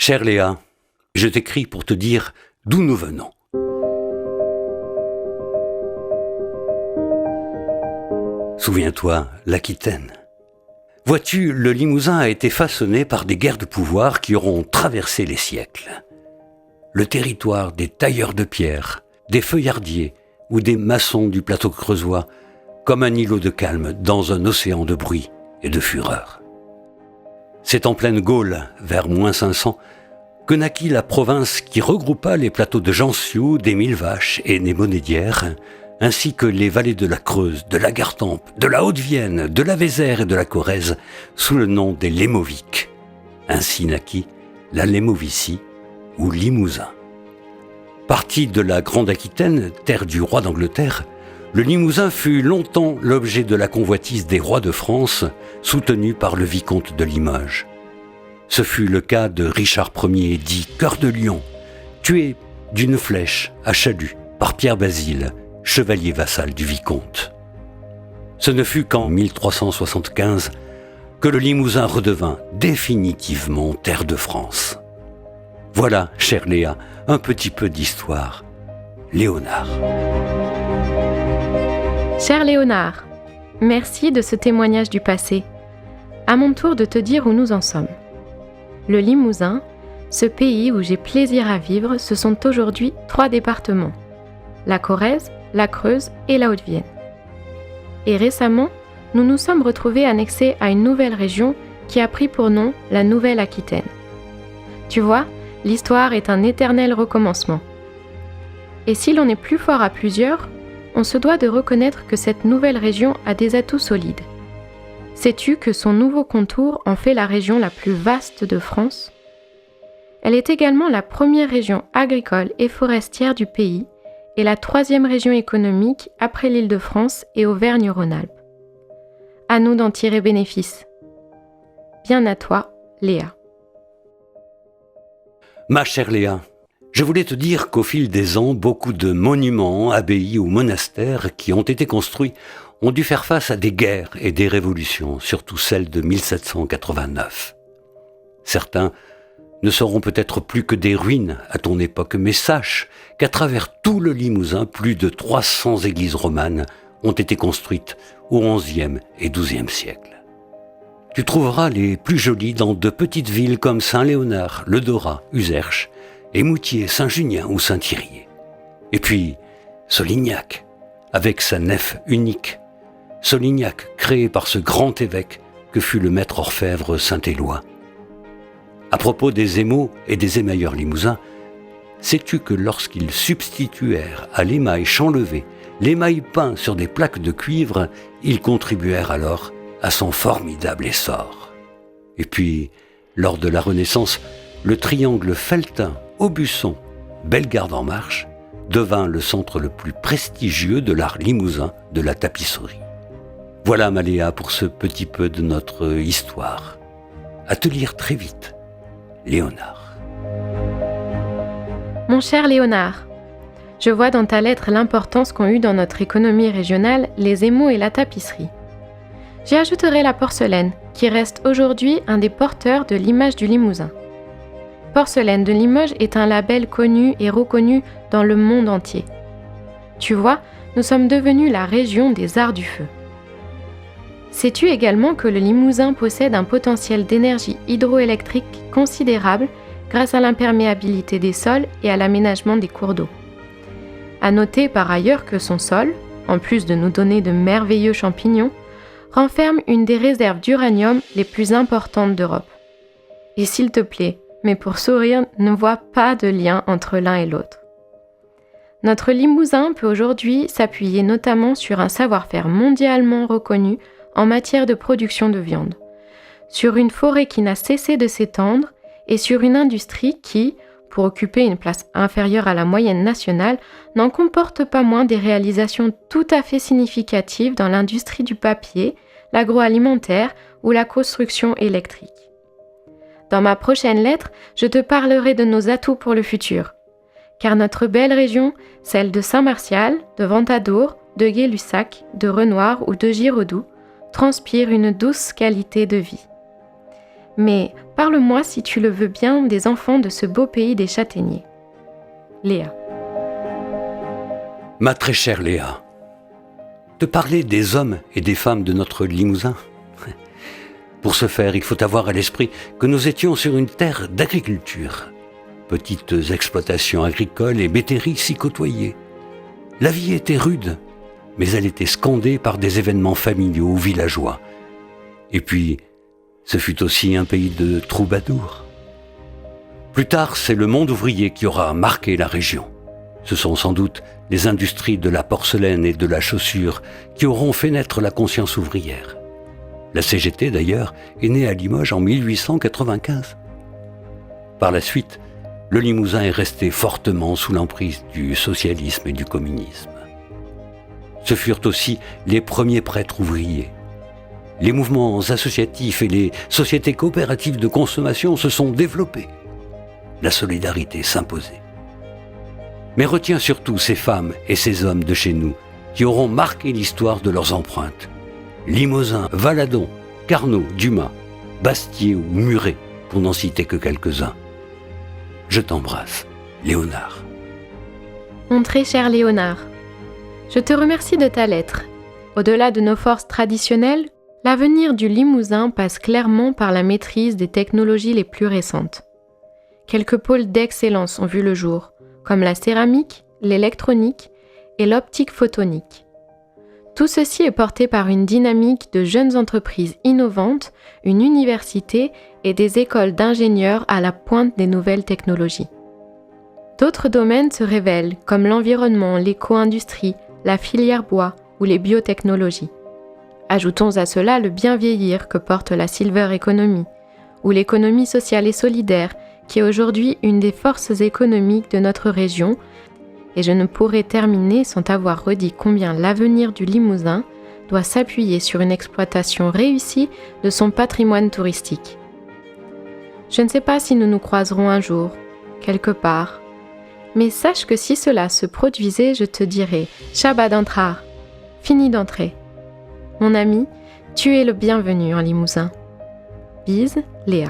Chère Léa, je t'écris pour te dire d'où nous venons. Souviens-toi, l'Aquitaine. Vois-tu, le Limousin a été façonné par des guerres de pouvoir qui auront traversé les siècles. Le territoire des tailleurs de pierre, des feuillardiers ou des maçons du plateau creusois, comme un îlot de calme dans un océan de bruit et de fureur. C'est en pleine Gaule, vers -500, que naquit la province qui regroupa les plateaux de Jansiou, des Mille-Vaches et des Monédières, ainsi que les vallées de la Creuse, de la Gartempe, de la Haute-Vienne, de la Vézère et de la Corrèze, sous le nom des Lémoviques. Ainsi naquit la Lémovicie ou Limousin. Parti de la Grande Aquitaine, terre du roi d'Angleterre, le Limousin fut longtemps l'objet de la convoitise des rois de France, soutenu par le vicomte de Limoges. Ce fut le cas de Richard Ier, dit Cœur de Lion, tué d'une flèche à Chalut par Pierre Basile, chevalier vassal du vicomte. Ce ne fut qu'en 1375 que le Limousin redevint définitivement terre de France. Voilà, chère Léa, un petit peu d'histoire. Léonard. Cher Léonard, merci de ce témoignage du passé. À mon tour de te dire où nous en sommes. Le Limousin, ce pays où j'ai plaisir à vivre, ce sont aujourd'hui 3 départements. La Corrèze, la Creuse et la Haute-Vienne. Et récemment, nous nous sommes retrouvés annexés à une nouvelle région qui a pris pour nom la Nouvelle-Aquitaine. Tu vois, l'histoire est un éternel recommencement. Et si l'on est plus fort à plusieurs, on se doit de reconnaître que cette nouvelle région a des atouts solides. Sais-tu que son nouveau contour en fait la région la plus vaste de France ? Elle est également la première région agricole et forestière du pays et la 3e région économique après l'Île-de-France et Auvergne-Rhône-Alpes. À nous d'en tirer bénéfice. Bien à toi, Léa. Ma chère Léa, je voulais te dire qu'au fil des ans, beaucoup de monuments, abbayes ou monastères qui ont été construits ont dû faire face à des guerres et des révolutions, surtout celle de 1789. Certains ne seront peut-être plus que des ruines à ton époque, mais sache qu'à travers tout le Limousin, plus de 300 églises romanes ont été construites au XIe et XIIe siècle. Tu trouveras les plus jolies dans de petites villes comme Saint-Léonard, Le Dorat, Uzerche, Émoutier, Saint-Junien ou Saint-Thirier. Et puis, Solignac, avec sa nef unique. Solignac, créé par ce grand évêque que fut le maître orfèvre Saint-Éloi. À propos des émaux et des émailleurs limousins, sais-tu que lorsqu'ils substituèrent à l'émail chanlevé l'émail peint sur des plaques de cuivre, ils contribuèrent alors à son formidable essor. Et puis, lors de la Renaissance, le triangle Felletin, Aubusson, Bellegarde-en-Marche devint le centre le plus prestigieux de l'art limousin de la tapisserie. Voilà, ma Léa, pour ce petit peu de notre histoire. À te lire très vite. Léonard. Mon cher Léonard, je vois dans ta lettre l'importance qu'ont eu dans notre économie régionale les émaux et la tapisserie. J'y ajouterai la porcelaine, qui reste aujourd'hui un des porteurs de l'image du Limousin. Porcelaine de Limoges est un label connu et reconnu dans le monde entier. Tu vois, nous sommes devenus la région des arts du feu. Sais-tu également que le Limousin possède un potentiel d'énergie hydroélectrique considérable grâce à l'imperméabilité des sols et à l'aménagement des cours d'eau. À noter par ailleurs que son sol, en plus de nous donner de merveilleux champignons, renferme une des réserves d'uranium les plus importantes d'Europe. Et s'il te plaît, mais pour sourire, ne vois pas de lien entre l'un et l'autre. Notre Limousin peut aujourd'hui s'appuyer notamment sur un savoir-faire mondialement reconnu en matière de production de viande, sur une forêt qui n'a cessé de s'étendre et sur une industrie qui, pour occuper une place inférieure à la moyenne nationale, n'en comporte pas moins des réalisations tout à fait significatives dans l'industrie du papier, l'agroalimentaire ou la construction électrique. Dans ma prochaine lettre, je te parlerai de nos atouts pour le futur, car notre belle région, celle de Saint-Martial, de Ventadour, de Gay-Lussac, de Renoir ou de Giraudoux, transpire une douce qualité de vie. Mais Parle-moi, si tu le veux bien, des enfants de ce beau pays des châtaigniers. Léa. Ma très chère Léa, te parler des hommes et des femmes de notre Limousin. Pour ce faire, il faut avoir à l'esprit que nous étions sur une terre d'agriculture. Petites exploitations agricoles et métairies s'y côtoyaient. La vie était rude, mais elle était scandée par des événements familiaux ou villageois. Et puis, ce fut aussi un pays de troubadours. Plus tard, c'est le monde ouvrier qui aura marqué la région. Ce sont sans doute les industries de la porcelaine et de la chaussure qui auront fait naître la conscience ouvrière. La CGT, d'ailleurs, est née à Limoges en 1895. Par la suite, le Limousin est resté fortement sous l'emprise du socialisme et du communisme. Ce furent aussi les premiers prêtres ouvriers. Les mouvements associatifs et les sociétés coopératives de consommation se sont développés. La solidarité s'imposait. Mais retiens surtout ces femmes et ces hommes de chez nous qui auront marqué l'histoire de leurs empreintes. Limousin, Valadon, Carnot, Dumas, Bastier ou Muret, pour n'en citer que quelques-uns. Je t'embrasse, Léonard. Mon très cher Léonard, je te remercie de ta lettre. Au-delà de nos forces traditionnelles, l'avenir du Limousin passe clairement par la maîtrise des technologies les plus récentes. Quelques pôles d'excellence ont vu le jour, comme la céramique, l'électronique et l'optique photonique. Tout ceci est porté par une dynamique de jeunes entreprises innovantes, une université et des écoles d'ingénieurs à la pointe des nouvelles technologies. D'autres domaines se révèlent, comme l'environnement, l'éco-industrie, la filière bois ou les biotechnologies. Ajoutons à cela le bien vieillir que porte la silver economy, ou l'économie sociale et solidaire, qui est aujourd'hui une des forces économiques de notre région, et je ne pourrais terminer sans t'avoir redit combien l'avenir du Limousin doit s'appuyer sur une exploitation réussie de son patrimoine touristique. Je ne sais pas si nous nous croiserons un jour, quelque part, mais sache que si cela se produisait, je te dirais « Shabbat d'entrar », fini d'entrer. Mon ami, tu es le bienvenu en Limousin. Bise, Léa.